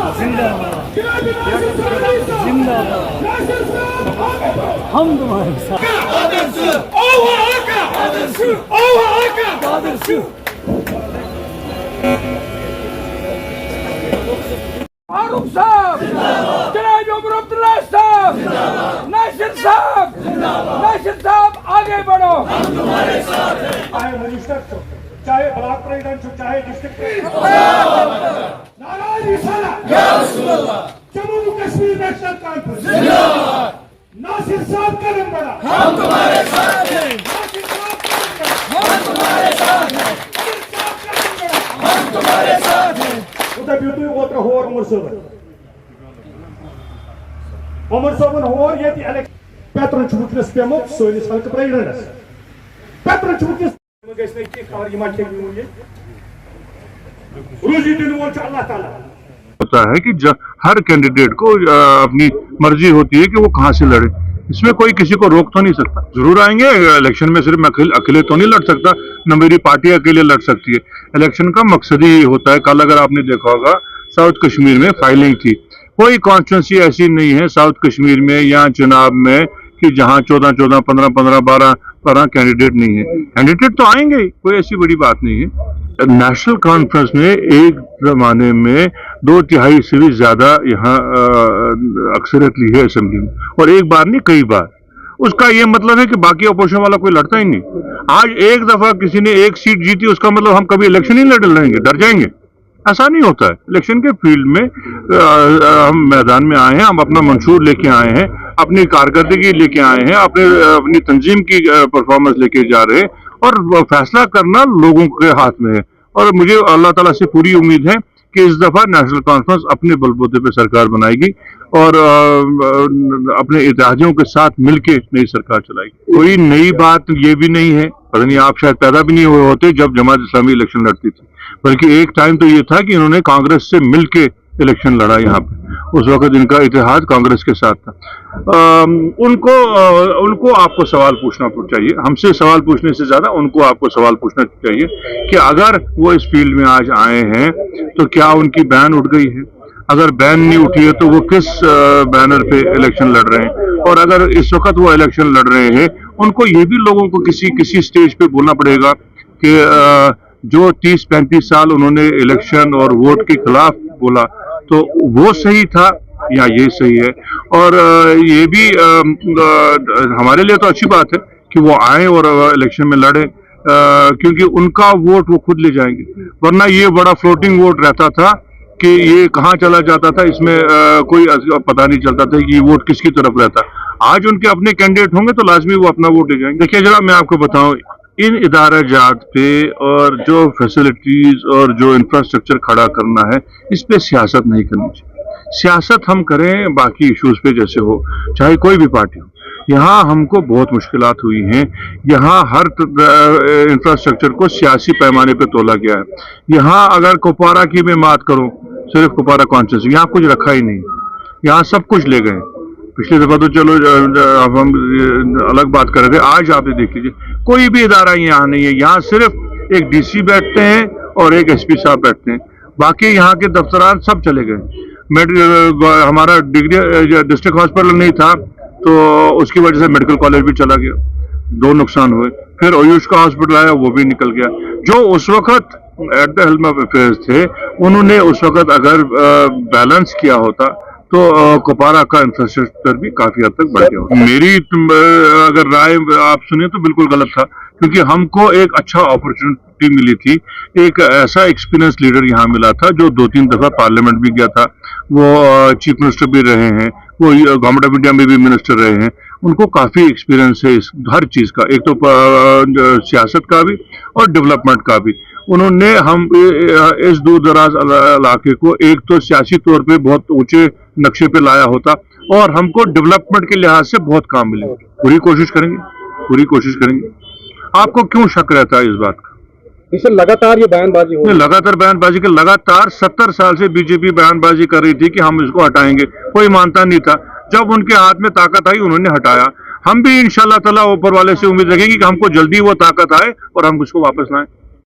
हम तुम्हारे साथ फारूक साहब, जनाब उमर अब्दुल्ला साहब, नासिर साहब आगे बढ़ो। चाहे मिनिस्टर हो, चाहे ब्लॉक प्रेसिडेंट हो, चाहे डिस्ट्रिक्ट प्रेसिडेंट हो, नाराज रिसाला जम्मू कश्मीर नेशनल कॉन्फ्रेंस जिंदाबाद। नासिर साहब का नंबर हम तुम्हारे साथ हैं, नासिर साहब का नंबर हम तुम्हारे साथ हैं, हम तुम्हारे साथ हैं। उधर ब्यूटी ओत्र हो और उमर सोबन हो ये इलेक्शन पेत्रन चुकनस पेमो सोनिस हल्क प्रेसिडेंट पेत्रन चुकनस गैस नहीं खबर ये मार्के में ये रोजी दिन वो अल्लाह ताला होता है कि हर कैंडिडेट को अपनी मर्जी होती है कि वो कहां से लड़े। इसमें कोई किसी को रोक तो नहीं सकता। जरूर आएंगे इलेक्शन में, सिर्फ मैं अकेले तो नहीं लड़ सकता, न मेरी पार्टी अकेले लड़ सकती है। इलेक्शन का मकसद ही होता है। कल अगर आपने देखा होगा साउथ कश्मीर में फाइलिंग थी, कोई कॉन्स्टिट्यूंसी ऐसी नहीं है साउथ कश्मीर में या चुनाव में कि जहां 14, 15, 12 कैंडिडेट नहीं है। कैंडिडेट तो आएंगे, कोई ऐसी बड़ी बात नहीं है। नेशनल कॉन्फ्रेंस ने एक जमाने में 2/3 से भी ज्यादा यहाँ अक्सरियत ली है असेंबली में, और एक बार नहीं कई बार। उसका ये मतलब है कि बाकी अपोजिशन वाला कोई लड़ता ही नहीं। आज एक दफा किसी ने एक सीट जीती, उसका मतलब हम कभी इलेक्शन ही लड़ेंगे, डर जाएंगे? ऐसा नहीं होता है। इलेक्शन के फील्ड में हम मैदान में आए हैं, हम अपना मंशूर लेके आए हैं, अपनी कारकर्दगी लेके आए हैं, अपनी तंजीम की परफॉर्मेंस लेके जा रहे हैं, और फैसला करना लोगों के हाथ में है। और मुझे अल्लाह ताला से पूरी उम्मीद है कि इस दफा नेशनल कॉन्फ्रेंस अपने बलबूते पे सरकार बनाएगी और अपने इत्तेहादियों के साथ मिलकर नई सरकार चलाएगी। कोई नई बात ये भी नहीं है, पता नहीं आप शायद पैदा भी नहीं हुए होते जब जमात इस्लामी इलेक्शन लड़ती थी, बल्कि एक टाइम तो ये था कि इन्होंने कांग्रेस से मिलके इलेक्शन लड़ा यहाँ पे। उस वक्त इनका इतिहाद कांग्रेस के साथ था। उनको आपको सवाल पूछना चाहिए, हमसे सवाल पूछने से ज्यादा उनको आपको सवाल पूछना चाहिए कि अगर वो इस फील्ड में आज आए हैं तो क्या उनकी बैन उठ गई है? अगर बैन नहीं उठी है तो वो किस बैनर पे इलेक्शन लड़ रहे हैं? और अगर इस वक्त वो इलेक्शन लड़ रहे हैं, उनको ये भी लोगों को किसी स्टेज पे बोलना पड़ेगा कि जो 30-35 साल उन्होंने इलेक्शन और वोट के खिलाफ बोला, तो वो सही था या ये सही है? और ये भी हमारे लिए तो अच्छी बात है कि वो आए और इलेक्शन में लड़े, क्योंकि उनका वोट वो खुद ले जाएंगे। वरना ये बड़ा फ्लोटिंग वोट रहता था कि ये कहाँ चला जाता था, इसमें कोई पता नहीं चलता था कि वोट किसकी तरफ रहता। आज उनके अपने कैंडिडेट होंगे तो लाजमी वो अपना वोट ले जाएंगे। देखिए जरा मैं आपको बताऊं, इन इदारा जात पे और जो फैसिलिटीज और जो इंफ्रास्ट्रक्चर खड़ा करना है, इस पे सियासत नहीं करनी चाहिए। सियासत हम करें बाकी इश्यूज पे जैसे हो, चाहे कोई भी पार्टी हो। यहाँ हमको बहुत मुश्किलात हुई हैं। यहाँ हर इंफ्रास्ट्रक्चर को सियासी पैमाने पे तोला गया है। यहाँ अगर कुपवारा की मैं बात करूँ, सिर्फ कुपवारा कॉन्स्टिट्यूंसी, यहाँ कुछ रखा ही नहीं, यहाँ सब कुछ ले गए। पिछली दफा तो चलो अब हम अलग बात कर रहे थे, आज आप देख लीजिए कोई भी इदारा यहाँ नहीं है। यहाँ सिर्फ एक डीसी बैठते हैं और एक एसपी साहब बैठते हैं, बाकी यहाँ के दफ्तरान सब चले गए। हमारा डिग्री डिस्ट्रिक्ट हॉस्पिटल नहीं था तो उसकी वजह से मेडिकल कॉलेज भी चला गया, 2 नुकसान हुए। फिर आयुष का हॉस्पिटल आया, वो भी निकल गया। जो उस वक्त at the helm of affairs थे, उन्होंने उस वक्त अगर बैलेंस किया होता तो कुपवारा का इंफ्रास्ट्रक्चर भी काफी हद तक बढ़ गया होता। मेरी अगर राय आप सुने तो बिल्कुल गलत था, क्योंकि हमको एक अच्छा अपॉर्चुनिटी मिली थी। एक ऐसा एक्सपीरियंस लीडर यहाँ मिला था जो 2-3 दफा पार्लियामेंट भी गया था, वो चीफ मिनिस्टर भी रहे हैं, वो गवर्नमेंट ऑफ इंडिया में भी मिनिस्टर रहे हैं। उनको काफी एक्सपीरियंस है इस हर चीज का, एक तो सियासत का भी और डेवलपमेंट का भी। उन्होंने हम इस दूर दराज इलाके को एक तो सियासी तौर पे बहुत ऊंचे नक्शे पे लाया होता, और हमको डेवलपमेंट के लिहाज से बहुत काम मिले। पूरी कोशिश करेंगे। आपको क्यों शक रहता है इस बात का? इसे लगातार ये बयानबाजी हो रही है। लगातार बयानबाजी के लगातार 70 साल से बीजेपी बयानबाजी कर रही थी कि हम इसको हटाएंगे, कोई मानता नहीं था। जब उनके हाथ में ताकत आई उन्होंने हटाया। हम भी इंशाअल्लाह ताला ऊपर वाले से उम्मीद रखेंगे कि हमको जल्दी वो ताकत आए और हम उसको वापस लाएं।